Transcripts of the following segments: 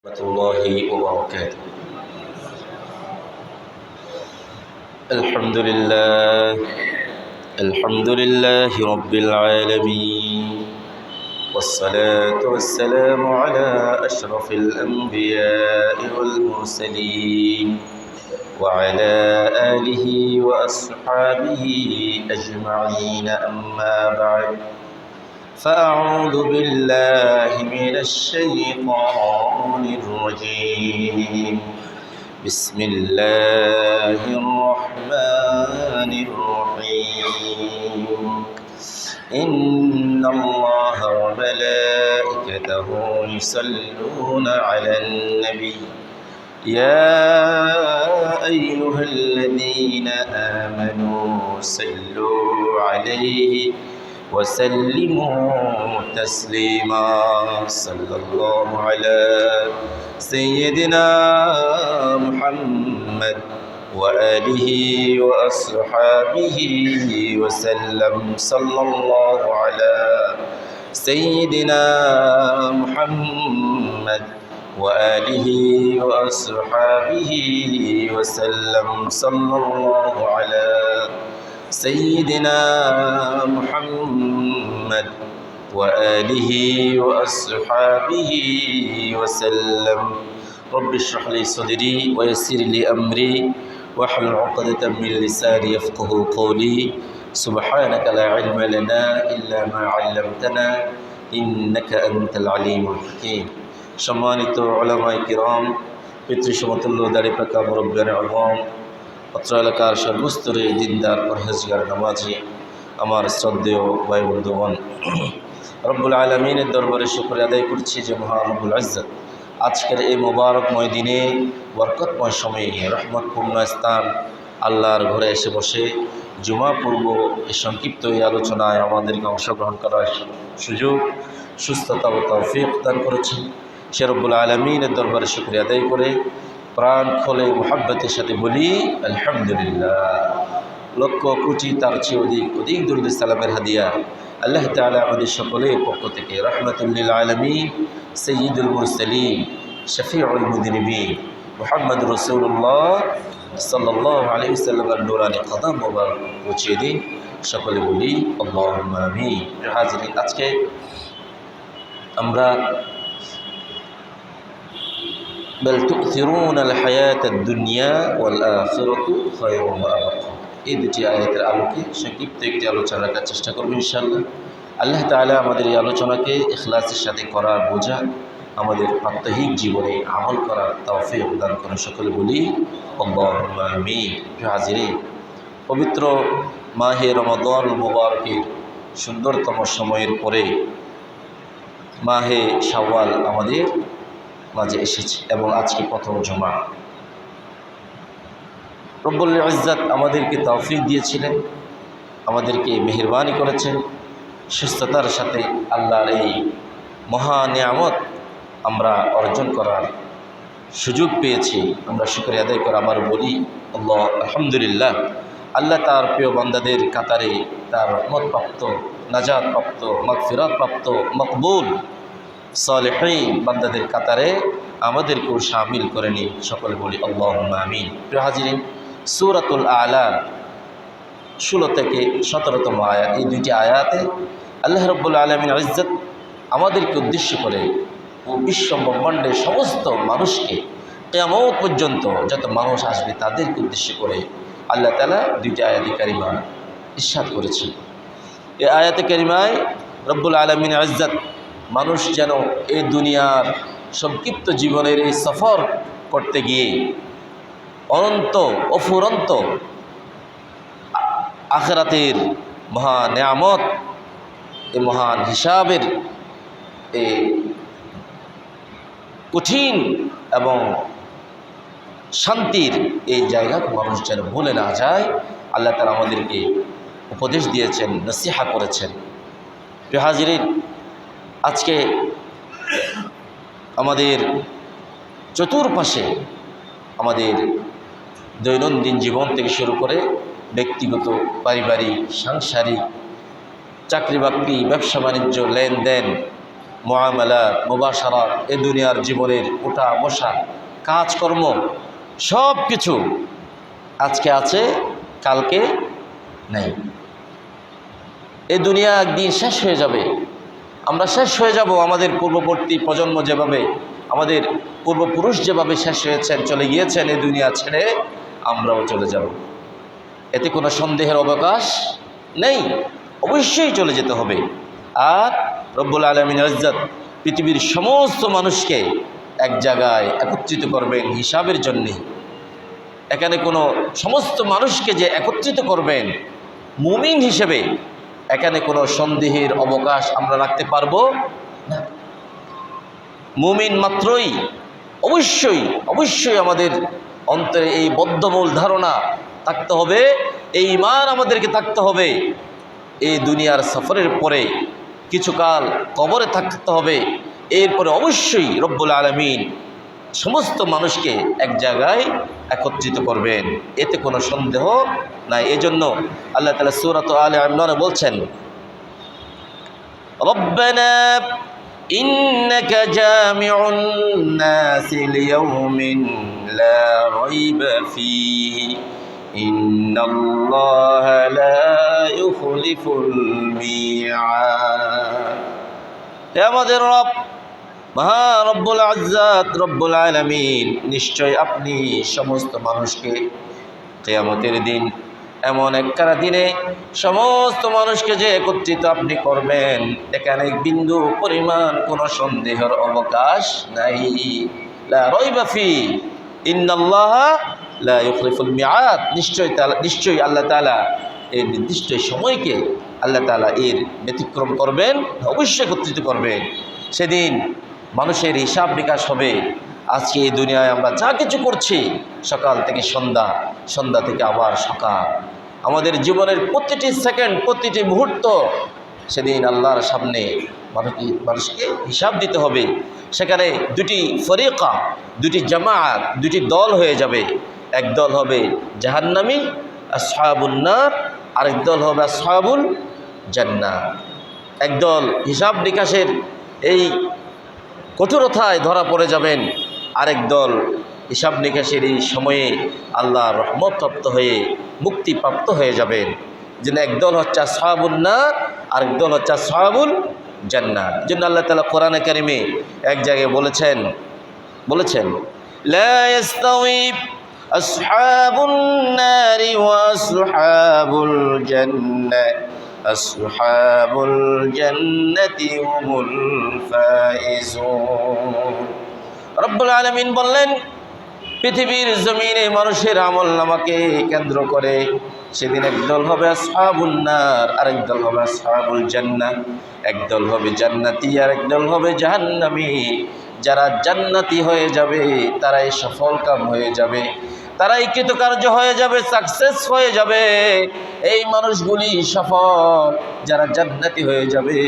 ورحمة الله وبركاته. الحمد لله رب العالمين، والصلاة والسلام على أشرف الأنبياء والمرسلين وعلى آله وأصحابه أجمعين، أما بعد، فأعوذ بالله من الشيطان الرجيم. بسم الله الرحمن الرحيم. إن الله وملائكته يصلون على النبي يا أيها الذين آمنوا صلوا عليه وسلموا تسليما. صلى الله على سيدنا محمد وآله وأصحابه وسلم. صلى الله على سيدنا محمد وآله وأصحابه وسلم. صلى الله على سيدنا محمد وآله وأصحابه وسلم. رب اشرح لي صدري ويسر لي أمري واحلل عقدة من لساني يفقهوا قولي. سبحانك لا علم لنا إلا ما علمتنا إنك أنت العليم الحكيم. সম্মানিত উলামায়ে কিরাম, পিতৃসমতুল্য দাড়ি পাকা মুরব্বিয়ানে আযম, অত্র এলাকার সর্বস্তরে দিনদার পরহেজগার নামাজি আমার শ্রদ্ধেয় ভাই বন্ধুগণ, রব্বুল আলামিনের দরবারে শুকরিয়া আদায় করছি যে মহান রব্বুল ইজ্জত আজকের এই মোবারকময় দিনে, বরকতময় সময়ে, রহমতপূর্ণ স্থান আল্লাহর ঘরে এসে বসে জুমা পূর্ব এই সংক্ষিপ্ত এই আলোচনায় আমাদেরকে অংশগ্রহণ করার সুযোগ, সুস্থতা ও তৌফিক দান করেছেন। সে রব্বুল আলামিনের দরবারে শুকরিয়া আদায় করে প্রাণ খোলে মুহাব্বতের সাথে বলি আলহামদুলিল্লাহ। লক্ষ কোটি তার চেয়ে অধিক দুরূদ সালামের হাদিয়া আল্লাহ তাআলা আমাদের সকলের পক্ষ থেকে রাহমাতুল লিল আলামিন, সাইয়্যিদুল মুরসালিন, শফিউল মুযনিবিন মুহাম্মদ রাসূলুল্লাহ সাল্লাল্লাহু আলাইহি ওয়াসাল্লামের নূরানি কদম মোবারক পৌঁছে দিন। সকলে বলি আল্লাহুম্মা আমিন। হাজিরিন, আজকে আমরা بل تؤثرون الحياة الدنيا والآخرة خير وأبقى, এই দুটি আয়াতের আলোকে সংক্ষিপ্ত একটি আলোচনা রাখার চেষ্টা করব ইনশাআল্লাহ। আল্লাহ তাআলা আমাদের এই আলোচনাকে ইখলাসের সাথে করার বোঝা আমাদের প্রাত্যহিক জীবনে আমল করার তৌফিক দান করুন। সকলে বলি আল্লাহুম্মা আমিন। হাজিরিন, পবিত্র মাহে রমাদান মুবারকের সুন্দরতম সময়ের পরে মাহে শাওয়াল আমাদের মাঝে এসেছে এবং আজকে প্রথম জুমা। রব্বুল ইজ্জত আমাদেরকে তৌফিক দিয়েছিলেন, আমাদেরকে মেহেরবানি করেছেন, সুস্থতার সাথে আল্লাহর এই মহা নিয়ামত আমরা অর্জন করার সুযোগ পেয়েছি। আমরা শুকরিয়া আদায় করে আবার বলি আল্লাহ আলহামদুলিল্লাহ। আল্লাহ তার প্রিয় বান্দাদের কাতারে, তার রহমতপ্রাপ্ত, নাজাতপ্রাপ্ত, মাগফিরাতপ্রাপ্ত, মকবুল সালেহীন বান্দাদের কাতারে আমাদেরকেও শামিল করে নিন। সকলে বলি আল্লাহুম্মা আমিন। প্রিয় হাজিরিন, সূরাতুল আ'লা 16 থেকে 17তম আয়াত, এই দুইটি আয়াতে আল্লাহ রাব্বুল আলামিন ইজ্জত আমাদেরকে উদ্দেশ্য করে ও বিশ্ব ব্রহ্মাণ্ডের সমস্ত মানুষকে কিয়ামত পর্যন্ত যত মানুষ আসবে তাদেরকে উদ্দেশ্য করে আল্লাহ তাআলা দুইটি আয়াতে কারিমা ইরশাদ করেছেন। এই আয়াতে কারিমায় রব্বুল আলামিন ইজ্জত মানুষ যেন এই দুনিয়ার সংক্ষিপ্ত জীবনের এই সফর করতে গিয়ে অনন্ত অফুরন্ত আখিরাতের মহা নিয়ামত, এই মহান হিসাবের এই কঠিন এবং শান্তির এই জায়গাকে মানুষ যেন ভুলে না যায়, আল্লাহ তাআলা আমাদেরকে উপদেশ দিয়েছেন, নসিহা করেছেন। প্রিয় হাজিরিন, আজকে আমাদের চতুর্পাশে আমাদের দৈনন্দিন জীবন থেকে শুরু করে ব্যক্তিগত, পারিবারিক, সাংসারিক, চাকরি বাকরি, ব্যবসা বাণিজ্য, লেনদেন, মুআমালাত, মুবাশারাত, এ দুনিয়ার জীবনের ওঠা বসা, কাজকর্ম সব কিছু আজকে আছে, কালকে নেই। এ দুনিয়া একদিন শেষ হয়ে যাবে, আমরা শেষ হয়ে যাব। আমাদের পূর্ববর্তী প্রজন্ম যেভাবে, আমাদের পূর্বপুরুষ যেভাবে শেষ হয়েছেন, চলে গিয়েছেন এই দুনিয়া ছেড়ে, আমরাও চলে যাব। এতে কোনো সন্দেহের অবকাশ নেই, অবশ্যই চলে যেতে হবে। আর রব্বুল আলামিন ইজ্জত পৃথিবীর সমস্ত মানুষকে এক জায়গায় একত্রিত করবেন হিসাবের জন্যে। এখানে কোনো সমস্ত মানুষকে যে একত্রিত করবেন মুমিন হিসেবে, এখানে কোনো সন্দেহের অবকাশ আমরা রাখতে পারবো না। মুমিন মাত্রই অবশ্যই অবশ্যই আমাদের অন্তরে এই বদ্ধমূল ধারণা থাকতে হবে, এই ঈমান আমাদেরকে থাকতে হবে। এই দুনিয়ার সফরের পরে কিছুকাল কবরে থাকতে হবে, এরপরে অবশ্যই রব্বুল আলামিন সমস্ত মানুষকে এক জায়গায় একত্রিত করবেন, এতে কোনো সন্দেহ নাই। এজন্য আল্লাহ তাআলা সূরা আলে ইমরানে বলছেন, রব্বানা ইন্নাকা জামিউন নাসি লিয়াউমিন লা রাইবা ফীহি ইন্নাল্লাহা লা ইউখলিফুল মিআদ। হে আমাদের রব, মহা রব্বুল ইজ্জত রব্বুল আলামিন, নিশ্চয় আপনি সমস্ত মানুষকে কিয়ামতের দিন, এমন একখানা দিনে সমস্ত মানুষকে যে একত্রিত আপনি করবেন, এখানে বিন্দু পরিমাণ কোনো সন্দেহের অবকাশ নাই। লা রাইবা ফি ইন্নাল্লাহা লা ইউখলিফুল মিআদ। নিশ্চয়ই আল্লাহ তাআলা এই নির্দিষ্ট সময়কে আল্লাহ তাআলা এর ব্যতিক্রম করবেন, অবশ্যই একত্রিত করবেন। সেদিন মানুষের হিসাব নিকাশ হবে। আজকে এই দুনিয়ায় আমরা যা কিছু করছি, সকাল থেকে সন্ধ্যা, সন্ধ্যা থেকে আবার সকাল, আমাদের জীবনের প্রতিটি সেকেন্ড, প্রতিটি মুহূর্ত সেদিন আল্লাহর সামনে মানুষকে হিসাব দিতে হবে। সেখানে দুটি ফরিকা, দুটি জামাত, দুটি দল হয়ে যাবে। এক দল হবে জাহান্নামী আসহাবুন নার, আরেক দল হবে আসহাবুল জান্নাহ। একদল হিসাব নিকাশের এই কঠোরতায় ধরা পড়ে যাবেন, আরেক দল হিসাব নিকাশের এই সময়ে আল্লাহর রহমতপ্রাপ্ত হয়ে মুক্তিপ্রাপ্ত হয়ে যাবেন। যেন একদল হচ্ছে আসহাবুন নার, আরেক দল হচ্ছে আসহাবুল জান্নাত। জন্য আল্লাহ তাআলা কোরআনে কারিমে এক জায়গায় বলেছেন লা ইস্তাওয়ি আসহাবুন নারি ওয়া আসহাবুল জান্নাহ আসহাবুল জান্নাতি হুমুল ফাইজুন। রব্বুল আলামিন বললেন, পৃথিবীর জমিনে মানুষের আমলনামাকে কেন্দ্র করে সেদিন একদল হবে আসহাবুন নার, আরেক দল হবে আসহাবুল জান্নাহ। একদল হবে জান্নাতি, আরেক দল হবে জাহান্নামী। যারা জান্নাতি হয়ে যাবে তারাই সফল কাম হয়ে যাবে, তারাই কৃতকার্য হয়ে যাবে, সাকসেস হয়ে যাবে। এই মানুষগুলি সফল, যারা জান্নাতি হয়ে যাবে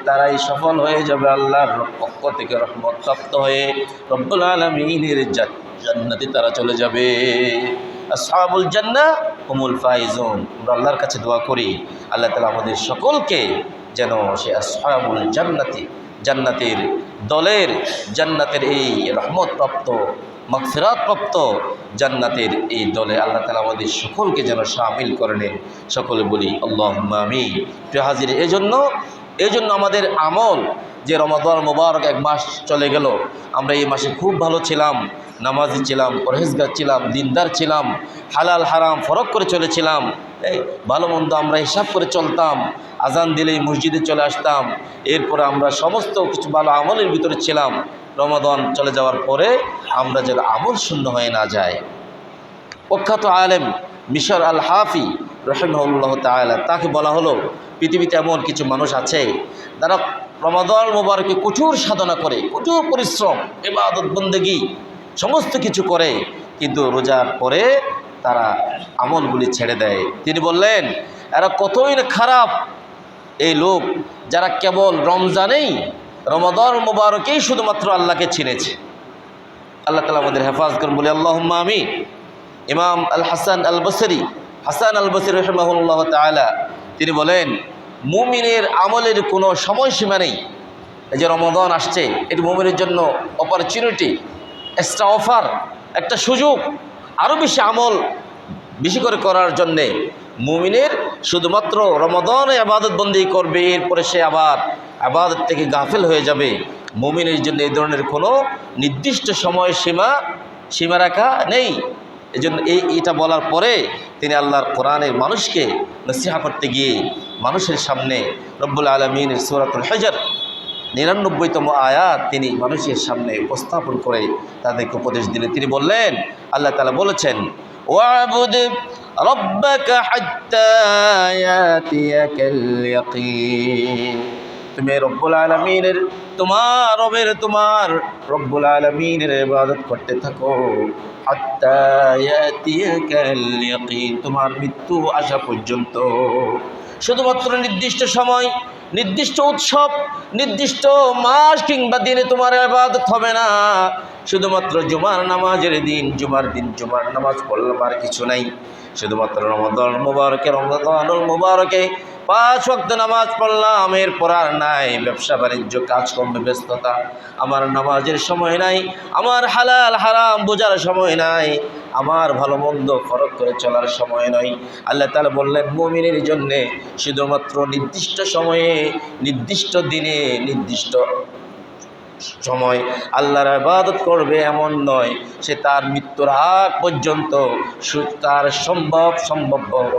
তারাই সফল হয়ে যাবে, আল্লাহর পক্ষ থেকে রহমত প্রাপ্ত হয়ে রব্বুল আলামিনের জান্নাতে তারা চলে যাবে। আসহাবুল জান্নাহ হুমুল ফাইজুন। আমরা আল্লাহর কাছে দোয়া করি, আল্লাহ তাআলা আমাদের সকলকে যেন সে আসহাবুল জান্নাতি, জান্নাতের দলের, জান্নাতের এই রহমত প্রাপ্ত, মাগফিরাত প্রাপ্ত জান্নাতের এই দলে আল্লাহ তাআলা আমাদের সকলকে যেন শামিল করে নেন। সকলে বলি আল্লাহুম্মা আমিন। প্রিয় হাজির, এই জন্য আমাদের আমল, যে রমাদান মোবারক এক মাস চলে গেল, আমরা এই মাসে খুব ভালো ছিলাম, নামাজি ছিলাম, পরহেজগার ছিলাম, দিনদার ছিলাম, হালাল হারাম ফরক করে চলেছিলাম, এই ভালো মন্দ আমরা হিসাব করে চলতাম, আজান দিলেই মসজিদে চলে আসতাম, এরপরে আমরা সমস্ত কিছু ভালো আমলের ভিতরে ছিলাম। রমাদান চলে যাওয়ার পরে আমরা যেন আমল শূন্য হয়ে না যায়। প্রখ্যাত আলেম মিশর আল হাফি রহিমাহুল্লাহ তাআলা, তাকে বলা হলো, পৃথিবীতে এমন কিছু মানুষ আছে যারা রমাদান মোবারকে কঠোর সাধনা করে, কঠোর পরিশ্রম, ইবাদত বন্দেগী সমস্ত কিছু করে, কিন্তু রোজার পরে তারা আমলগুলি ছেড়ে দেয়। তিনি বললেন, এরা কতই না খারাপ এই লোক, যারা কেবল রমজানেই, রমাদান মোবারকেই শুধুমাত্র আল্লাহকে চিনেছে। আল্লাহ তাআলা আমাদের হেফাজত করুন, বলে আল্লাহুম্মা আমিন। ইমাম আল হাসান আল বসরি রাহিমাহুল্লাহ তাআলা তিনি বলেন, মুমিনের আমলের কোনো সময়সীমা নেই। এই যে রমাদান আসছে, এটি মুমিনের জন্য অপরচুনিটি, এক্সট্রা অফার, একটা সুযোগ আরও বেশি আমল বেশি করে করার জন্যে। মুমিনের শুধুমাত্র রমাদানে ইবাদত বন্দি করবে, এরপরে সে আবার ইবাদত থেকে গাফিল হয়ে যাবে। মুমিনের জন্য এই ধরনের কোনো নির্দিষ্ট সময় সীমা রাখা নেই। এজন্য এটা বলার পরে তিনি আল্লাহর কোরআনের মানুষকে নসিহা করতে গিয়ে মানুষের সামনে রব্বুল আলামিনের সূরাতুল হিজর 99তম আয়াত তিনি মানুষের সামনে উপস্থাপন করে তাদেরকে উপদেশ দিলেন। তিনি বললেন, আল্লাহ তাআলা বলেছেন, ওয়াবুদ রাব্বাকা হাত্তা ইয়াতিয়াকাল ইয়াকিন, তুমি রব্বুল আলামিনের তোমার রব্বুল আলামিনের ইবাদত করতে থাকো হাত্তা ইয়াতিয়াকাল ইয়াকিন, তোমার মৃত্যু আসা পর্যন্ত। শুধুমাত্র নির্দিষ্ট সময়, নির্দিষ্ট উৎসব, নির্দিষ্ট মাস কিংবা দিনে তোমার ইবাদত হবে না। শুধুমাত্র জুমার নামাজের দিন জুমার নামাজ পড়লাম আর কিছু নাই। শুধুমাত্র রমাদানুল মুবারকে 5 ওয়াক্ত নামাজ পড়লাম, এরপর আর নাই ব্যবসা বাণিজ্য কাজকর্মে ব্যস্ততা, আমার নামাজের সময় নাই, আমার হালাল হারাম বোঝার সময় নাই, আমার ভালো মন্দ ফরক করে চলার সময় নয়। আল্লাহ তাআলা বললেন, মুমিনের জন্যে শুধুমাত্র নির্দিষ্ট সময়ে, নির্দিষ্ট দিনে, নির্দিষ্ট সময় আল্লাহর ইবাদত করবে এমন নয়, সে তার মৃত্যুর আগ পর্যন্ত তার সম্ভব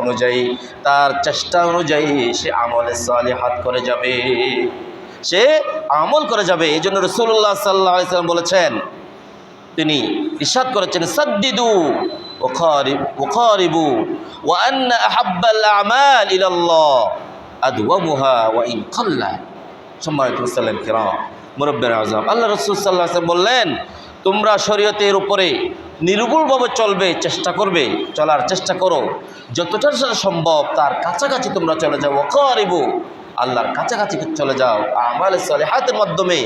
অনুযায়ী, তার চেষ্টা অনুযায়ী সে আমলে সালিহাত করে যাবে, সে আমল করে যাবে। এই জন্য রাসূলুল্লাহ সাল্লাল্লাহু আলাইহি ওয়াসাল্লাম বলেছেন, তিনি ইরশাদ করেছেন, সাদ্দিদু ওয়াকারিবু ওয়া আন্না আহাব্বাল আমাল ইলাল্লাহ আদওয়ামুহা ওয়া ইন কাল্লা। সম্মানিত মুসল্লিন কিরাম, মুরব্বির আযম, আল্লাহ রাসূল সাল্লাল্লাহু আলাইহি ওয়াসাল্লাম বললেন, তোমরা শরীয়তের উপরে নির্ভুলভাবে চলার চেষ্টা করো, যতটা সম্ভব তার কাছাকাছি তোমরা চলে যাও। ওয়াকারিবু, আল্লাহর কাছাকাছি চলে যাও আমালে সালিহাতের মাধ্যমে।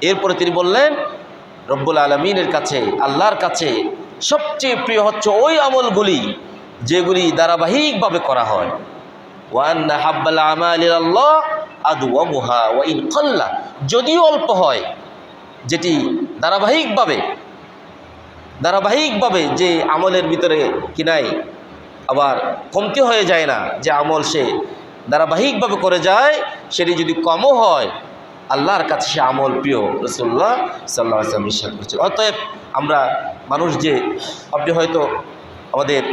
এরপরে তিনি বললেন, রব্বুল আলামিনের কাছে, আল্লাহর কাছে সবচেয়ে প্রিয় হচ্ছে ওই আমলগুলি যেগুলি ধারাবাহিকভাবে করা হয়। ওয়া আন্না হাব্বাল আমালি ইলাল্লাহ আদওয়ামুহা ওয়া ইন কাল্লা, যদিও অল্প হয়, যেটি ধারাবাহিকভাবে যে আমলের ভিতরে কি নাই, আবার কমতি হয়ে যায় না, যে আমল সে ধারাবাহিকভাবে করে যায়, সেটি যদি কমও হয় আল্লাহর কাছে সে আমল প্রিয়। রাসূলুল্লাহ সাল্লাল্লাহু আলাইহি ওয়াসাল্লাম ইরশাদ করেছেন। অতএব আমরা মানুষ যে, আপনি হয়তো আমাদের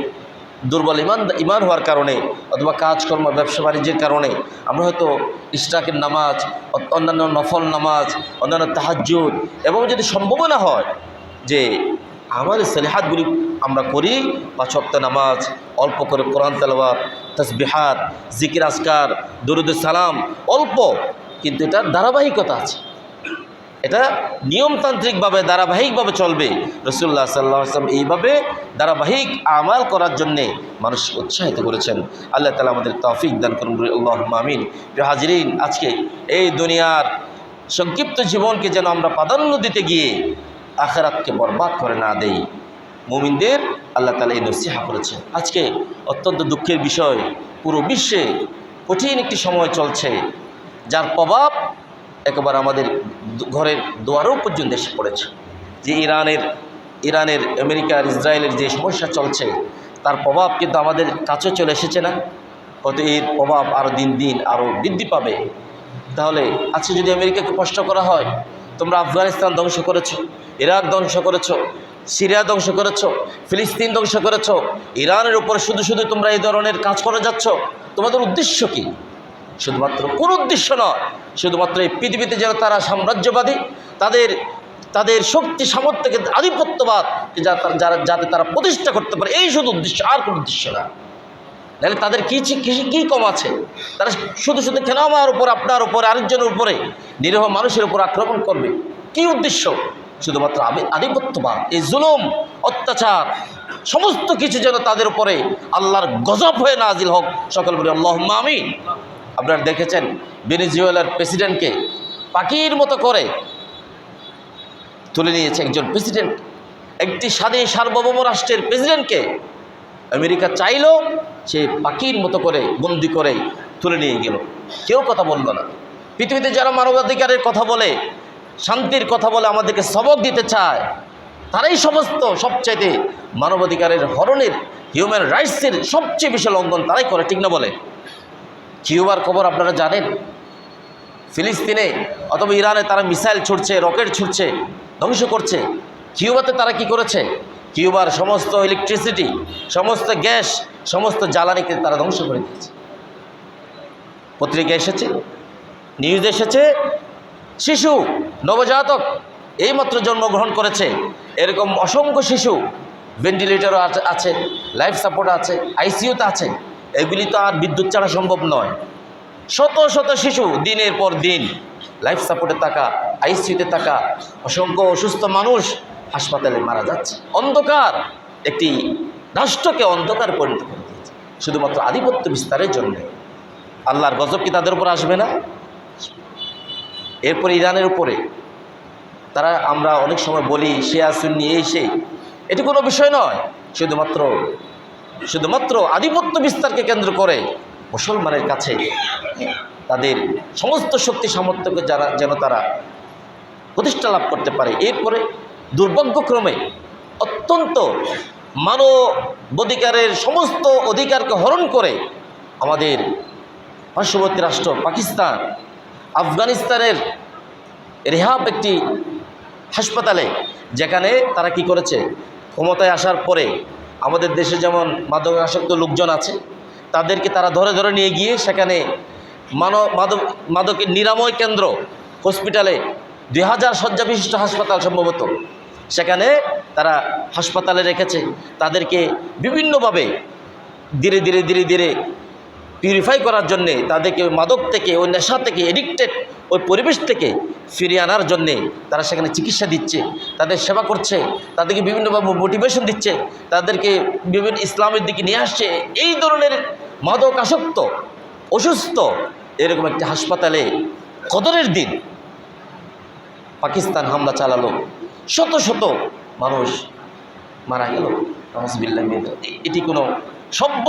দুর্বল ইমান হওয়ার কারণে অথবা কাজকর্ম ব্যবসা বাণিজ্যের কারণে আমরা হয়তো ইশরাকের নামাজ, অন্যান্য নফল নামাজ, অন্যান্য তাহাজ্জুদ, এবং যদি সম্ভাবনা হয় যে আমাদের সালিহাতগুলি আমরা করি, 5 ওয়াক্ত নামাজ, অল্প করে কোরআন তেলাওয়াত, তাসবিহাত, জিকির আজকার, দুরূদ সালাম, অল্প, কিন্তু এটার ধারাবাহিকতা আছে, এটা নিয়মতান্ত্রিকভাবে ধারাবাহিকভাবে চলবে। রাসূলুল্লাহ সাল্লাল্লাহু আলাইহি ওয়াসাল্লাম এইভাবে ধারাবাহিক আমাল করার জন্যে মানুষকে উৎসাহিত করেছেন। আল্লাহ তাআলা আমাদের তৌফিক দান করুন, আল্লাহুম্মা আমিন। প্রিয় হাজিরিন, আজকে এই দুনিয়ার সংক্ষিপ্ত জীবনকে যেন আমরা প্রাধান্য দিতে গিয়ে আখিরাতকে বরবাদ করে না দেই, মুমিনদের আল্লাহ তাআলা এই নসিহা করেছেন। আজকে অত্যন্ত দুঃখের বিষয়, পুরো বিশ্বে কঠিন একটি সময় চলছে, যার প্রভাব একেবারে আমাদের ঘরের দুয়ারও পর্যন্ত এসে পড়েছে। যে ইরানের আমেরিকার ইসরায়েলের যে সমস্যা চলছে, তার প্রভাব কিন্তু আমাদের কাছে চলে এসেছে না? হয়তো এর প্রভাব আরও দিন দিন আরও বৃদ্ধি পাবে। তাহলে আজকে যদি আমেরিকাকে প্রশ্ন করা হয়, তোমরা আফগানিস্তান ধ্বংস করেছো, ইরাক ধ্বংস করেছো, সিরিয়া ধ্বংস করেছো, ফিলিস্তিন ধ্বংস করেছো, ইরানের উপর শুধু তোমরা এই ধরনের কাজ করে যাচ্ছ, তোমাদের উদ্দেশ্য কী? শুধুমাত্র কোন উদ্দেশ্য নয়, শুধুমাত্র এই পৃথিবীতে যেন তারা সাম্রাজ্যবাদী, তাদের শক্তি সামর্থ্যকে আধিপত্যবাদ যাতে তারা প্রতিষ্ঠা করতে পারে, এই শুধু উদ্দেশ্য, আর কোনো উদ্দেশ্য না। তাহলে তাদের কী কম আছে? তারা শুধু কেন আমার উপর, আপনার উপরে, আরেকজনের উপরে, নিরীহ মানুষের উপর আক্রমণ করবে? কি উদ্দেশ্য? শুধুমাত্র আধিপত্যবাদ, এই জুলুম, অত্যাচার, সমস্ত কিছু যেন তাদের উপরে আল্লাহর গজব হয়ে নাজিল হোক। সকল বলি আল্লাহুম্মা আমিন। আপনারা দেখেছেন ভেনেজুয়েলার প্রেসিডেন্টকে পাখির মতো করে তুলে নিয়েছে একজন প্রেসিডেন্ট, একটি স্বাধীন সার্বভৌম রাষ্ট্রের প্রেসিডেন্টকে আমেরিকা চাইলেও সে পাখির মতো করে বন্দি করে তুলে নিয়ে গেল, কেউ কথা বলল না। পৃথিবীতে যারা মানবাধিকারের কথা বলে, শান্তির কথা বলে, আমাদেরকে সবক দিতে চায়, তারাই সবচাইতে মানবাধিকারের হরণের, হিউম্যান রাইটসের সবচেয়ে বেশি লঙ্ঘন তারাই করে, ঠিক না বলে? কিউবার খবর আপনারা জানেন। ফিলিস্তিনে অথবা ইরানে তারা মিসাইল ছুটছে, রকেট ছুটছে, ধ্বংস করছে। কিউবাতে তারা কি করেছে? কিউবার সমস্ত ইলেকট্রিসিটি, সমস্ত গ্যাস, সমস্ত জ্বালানিকে তারা ধ্বংস করে দিয়েছে। পত্রিকা এসেছে, নিউজ এসেছে, শিশু নবজাতক এইমাত্র জন্মগ্রহণ করেছে, এরকম অসংখ্য শিশু ভেন্টিলেটরও আছে, লাইফ সাপোর্ট আছে, আইসিইউতে আছে। এগুলি তো আর বিদ্যুৎ ছাড়া সম্ভব নয়। শত শত শিশু দিনের পর দিন লাইফ সাপোর্টে থাকা, আইসিইউতে থাকা, অসংখ্য অসুস্থ মানুষ হাসপাতালে মারা যাচ্ছে। অন্ধকার একটি রাষ্ট্রকে অন্ধকার পরিণত করে দিয়েছে শুধুমাত্র আধিপত্য বিস্তারের জন্য। আল্লাহর গজব কি তাদের উপর আসবে না? এরপরে ইরানের উপরে তারা, আমরা অনেক সময় বলি শিয়া সুন্নি এই সেই, এটি কোনো বিষয় নয়। শুধুমাত্র আধিপত্য বিস্তারকে কেন্দ্র করে মুসলমানের কাছে তাদের সমস্ত শক্তি সামর্থ্যকে যেন তারা প্রতিষ্ঠা লাভ করতে পারে। এরপরে দুর্ভাগ্যক্রমে অত্যন্ত মানবাধিকারের সমস্ত অধিকারকে হরণ করে আমাদের পার্শ্ববর্তী রাষ্ট্র পাকিস্তান, আফগানিস্তানের রেহাব একটি হাসপাতালে, যেখানে তারা কি করেছে, ক্ষমতায় আসার পরে আমাদের দেশে যেমন মাদকাসক্ত লোকজন আছে, তাদেরকে তারা ধরে ধরে নিয়ে গিয়ে সেখানে মাদকের নিরাময় কেন্দ্র, হসপিটালে 2000 শয্যা বিশিষ্ট হাসপাতাল সম্ভবত, সেখানে তারা হাসপাতালে রেখেছে। তাদেরকে বিভিন্নভাবে ধীরে ধীরে পিউরিফাই করার জন্যে, তাদেরকে মাদক থেকে, ওই নেশা থেকে, এডিক্টেড ওই পরিবেশ থেকে ফিরিয়ে আনার জন্যে তারা সেখানে চিকিৎসা দিচ্ছে, তাদের সেবা করছে, তাদেরকে বিভিন্নভাবে মোটিভেশন দিচ্ছে, তাদেরকে বিভিন্ন ইসলামের দিকে নিয়ে আসছে। এই ধরনের মাদক আসক্ত, অসুস্থ এরকম একটি হাসপাতালে কদরের দিন পাকিস্তান হামলা চালালো, শত শত মানুষ মারা গেল। নাউজুবিল্লাহ। এটি কোনো সভ্য,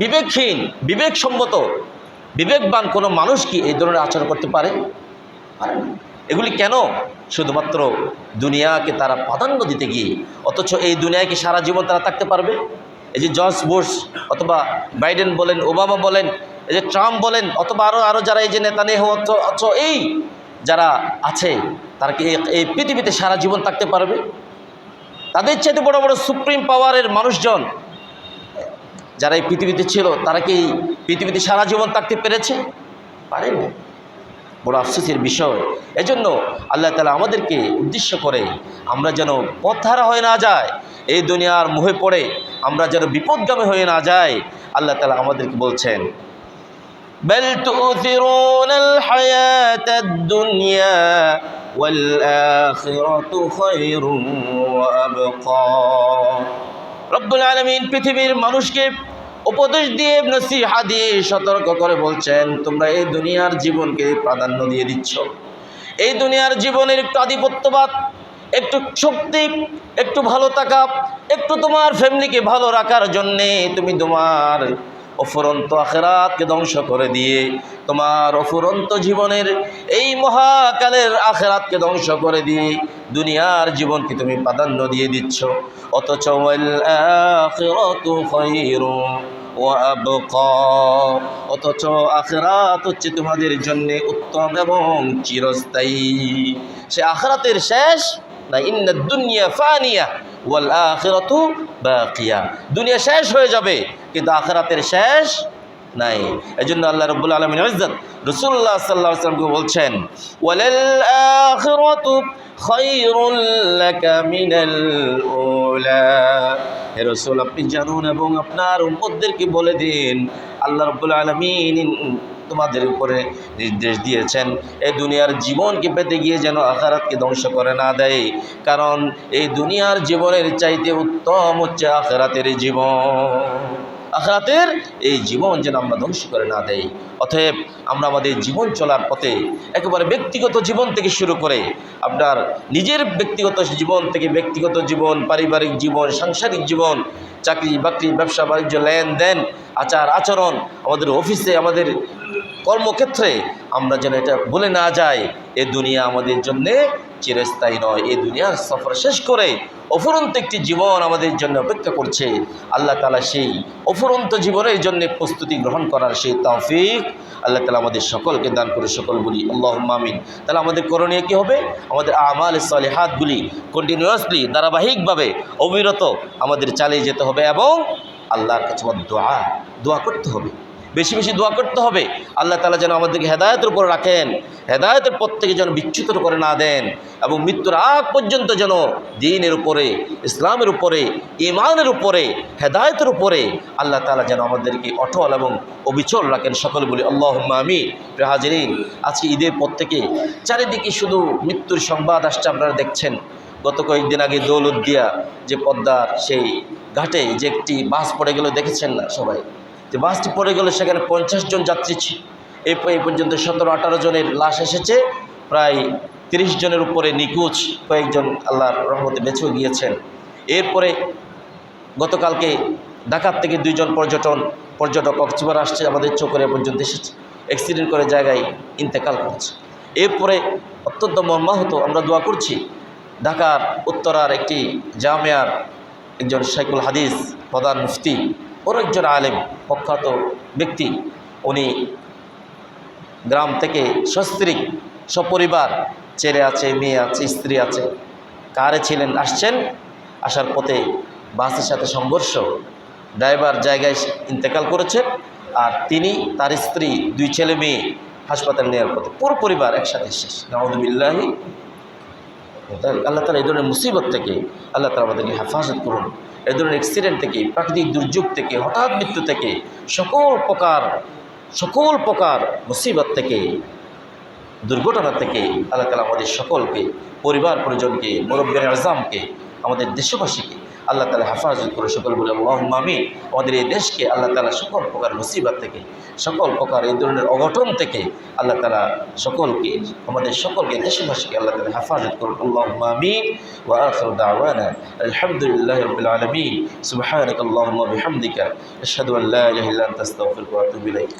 বিবেকহীন, বিবেকসম্মত, বিবেকবান কোনো মানুষ কি এই ধরনের আচরণ করতে পারে? এগুলি কেন? শুধুমাত্র দুনিয়াকে তারা প্রাধান্য দিতে গিয়ে। অথচ এই দুনিয়ায় কি সারা জীবন তারা থাকতে পারবে? এই যে জর্জ বুশ অথবা বাইডেন বলেন, ওবামা বলেন, এই যে ট্রাম্প বলেন, অথবা আরও যারা এই যে নেতানিয়াহু, অথচ এই যারা আছে, তারা কি এই পৃথিবীতে সারা জীবন থাকতে পারবে? তাদের চাইতে বড় বড় সুপ্রিম পাওয়ারের মানুষজন যারা এই পৃথিবীতে ছিল, তারা কি পৃথিবীতে সারা জীবন থাকতে পেরেছে? পারেনি। বড় আফসোসের বিষয়। এজন্য আল্লাহ তাআলা আমাদেরকে উদ্দেশ্য করে আমরা যেন পথহারা হয়ে না যায়, এই দুনিয়ার মোহে পড়ে আমরা যেন বিপদগামী হয়ে না যাই, আল্লাহ তাআলা আমাদেরকে বলছেন, বাল তু'থিরুনাল হায়াতাদ দুনিয়া ওয়াল আখিরাতু খায়রুন ওয়া আবকা। রব্বুল আলামিন পৃথিবীর মানুষকে উপদেশ দিয়ে, নসিহত দিয়ে সতর্ক করে বলছেন, তোমরা এই দুনিয়ার জীবনকে প্রাধান্য দিয়ে দিচ্ছ। এই দুনিয়ার জীবনের একটু আধিপত্যবাদ, একটু শক্তি, একটু ভালো থাকা, একটু তোমার ফ্যামিলিকে ভালো রাখার জন্যে তুমি তোমার অফুরন্ত আখিরাতকে ধ্বংস করে দিয়ে, তোমার অফুরন্ত জীবনের এই মহাকালের আখিরাতকে ধ্বংস করে দিয়ে দুনিয়ার জীবনকে তুমি প্রাধান্য দিয়ে দিচ্ছ। অথচ ওয়াল আখিরাতু খায়রুন ওয়া আবকা, অথচ আখিরাত হচ্ছে তোমাদের জন্য উত্তম এবং চিরস্থায়ী। সে আখিরাতের শেষ না, ইন্নাদ দুনিয়া ফানিয়া ওয়াল আখিরাতু বাকিয়া। দুনিয়া শেষ হয়ে যাবে কিন্তু আখিরাতের শেষ নাই। এজন্য আল্লাহ রাব্বুল আলামিন ইজ্জত রাসূলুল্লাহ সাল্লাল্লাহু আলাইহি ওয়াসাল্লামকে বলছেন, ওয়ালাল আখিরাতু খায়রুল লাকা মিনাল উলা। হে রাসূল, আপনি জানুন এবং আপনার উম্মতদেরকে বলে দিন, আল্লাহ রাব্বুল আলামিন তোমাদের উপরে নির্দেশ দিয়েছেন এই দুনিয়ার জীবনকে পেতে গিয়ে যেন আখিরাতকে ধ্বংস করে না দেয়, কারণ এই দুনিয়ার জীবনের চাইতে উত্তম হচ্ছে আখিরাতের জীবন। আখিরাতের এই জীবন যেন আমরা ধ্বংস করে না দেই। অতএব আমরা আমাদের জীবন চলার পথে একেবারে ব্যক্তিগত জীবন থেকে শুরু করে আপনার নিজের ব্যক্তিগত জীবন থেকে ব্যক্তিগত জীবন, পারিবারিক জীবন, সাংসারিক জীবন, চাকরি বাকরি, ব্যবসা বাণিজ্য, লেনদেন, আচার আচরণ, আমাদের অফিসে, আমাদের কর্মক্ষেত্রে আমরা যেন এটা বলে না যাই এ দুনিয়া আমাদের জন্যে চিরস্থায়ী নয়, এই দুনিয়ার সফর শেষ করে অফুরন্ত একটি জীবন আমাদের জন্য অপেক্ষা করছে। আল্লাহ তাআলা সেই অফুরন্ত জীবনের জন্য প্রস্তুতি গ্রহণ করার সেই তৌফিক আল্লাহ তাআলা আমাদের সকলকে দান করে। সকল বলি আল্লাহুম্মা আমিন। তাহলে আমাদের করণীয় কী হবে? আমাদের আমালে সালিহাতগুলি কন্টিনিউয়াসলি ধারাবাহিকভাবে অবিরত আমাদের চালিয়ে যেতে হবে এবং আল্লাহর কাছে দোয়া করতে হবে, বেশি বেশি দোয়া করতে হবে। আল্লাহ তাআলা যেন আমাদেরকে হেদায়েতের উপর রাখেন, হেদায়েতের পথ থেকে যেন বিচ্যুত করে না দেন এবং মৃত্যুর আগ পর্যন্ত যেন দ্বীনের উপরে, ইসলামের উপরে, ঈমানের উপরে, হেদায়েতের উপরে আল্লাহ তাআলা যেন আমাদেরকে অটল এবং অবিচল রাখেন। সকলে বলি আল্লাহুম্মা আমিন। প্রিয় হাজিরিন, আজকে ঈদের পর থেকে চারিদিকে শুধু মৃত্যুর সংবাদ আসছে। আপনারা দেখছেন গত কয়েকদিন আগে দৌলতদিয়া যে পদ্মার সেই ঘাটে যে একটি বাস পড়ে গেল, দেখেছেন না সবাই? যে বাসটি পড়ে গেল, সেখানে 50 জন যাত্রী ছিল। এই পর্যন্ত 17-18 জনের লাশ এসেছে, প্রায় 30 জনের উপরে নিখোঁজ, কয়েকজন আল্লাহর রহমতে বেঁচেও গিয়েছেন। এরপরে গতকালকে ঢাকার থেকে 2 জন পর্যটক কক্সবাজার আসছে, আমাদের চোখে পর্যন্ত এসেছে, অ্যাক্সিডেন্ট করে জায়গায় ইন্তেকাল করছে। এরপরে অত্যন্ত মর্মাহত আমরা দোয়া করছি, ঢাকার উত্তরার একটি জামিয়ার একজন শাইখুল হাদিস, প্রধান মুফতি, ওর একজন আলেম, প্রখ্যাত ব্যক্তি, উনি গ্রাম থেকে সস্ত্রীক সপরিবার, ছেলে আছে, মেয়ে আছে, স্ত্রী আছে, কারে ছিলেন, আসছেন, আসার পথে বাসের সাথে সংঘর্ষ, ড্রাইভার জায়গায় ইন্তেকাল করেছেন, আর তিনি, তার স্ত্রী, 2 ছেলে মেয়ে হাসপাতালে নেওয়ার পথে, পুরো পরিবার একসাথে শেষ। নাউযুবিল্লাহি। আল্লাহ তাআলা এই ধরনের মুসিবত থেকে আল্লাহ তাআলা আমাদেরকে হেফাজত করুন। এই ধরনের অ্যাক্সিডেন্ট থেকে, প্রাকৃতিক দুর্যোগ থেকে, হঠাৎ মৃত্যু থেকে, সকল প্রকার মুসিবত থেকে, দুর্ঘটনা থেকে আল্লাহ তাআলা আমাদের সকলকে, পরিবার পরিজনকে, মুরব্বিয়ে আযমকে, আমাদের দেশবাসীকে আল্লাহ তাআলা হেফাজত করে। সকল বলে আল্লাহুম্মা আমিন। আমাদের এই দেশকে আল্লাহ তাআলা সকল প্রকার মুসিবত থেকে, সকল প্রকার এই ধরনের অঘটন থেকে আল্লাহ তাআলা সকলকে, আমাদের সকলকে, দেশবাসীকে আল্লাহ তাআলা হেফাজত করুন। আল্লাহুম্মা আমিন। ওয়া আখিরু দাওয়ানা আলহামদুলিল্লাহি রাব্বিল আলামিন। সুবহানাকাল্লাহুম্মা ওয়া বিহামদিকা আশহাদু আল্লা ইলাহা ইল্লা আনতা আস্তাগফিরুকা ওয়া আতুবু ইলাইক।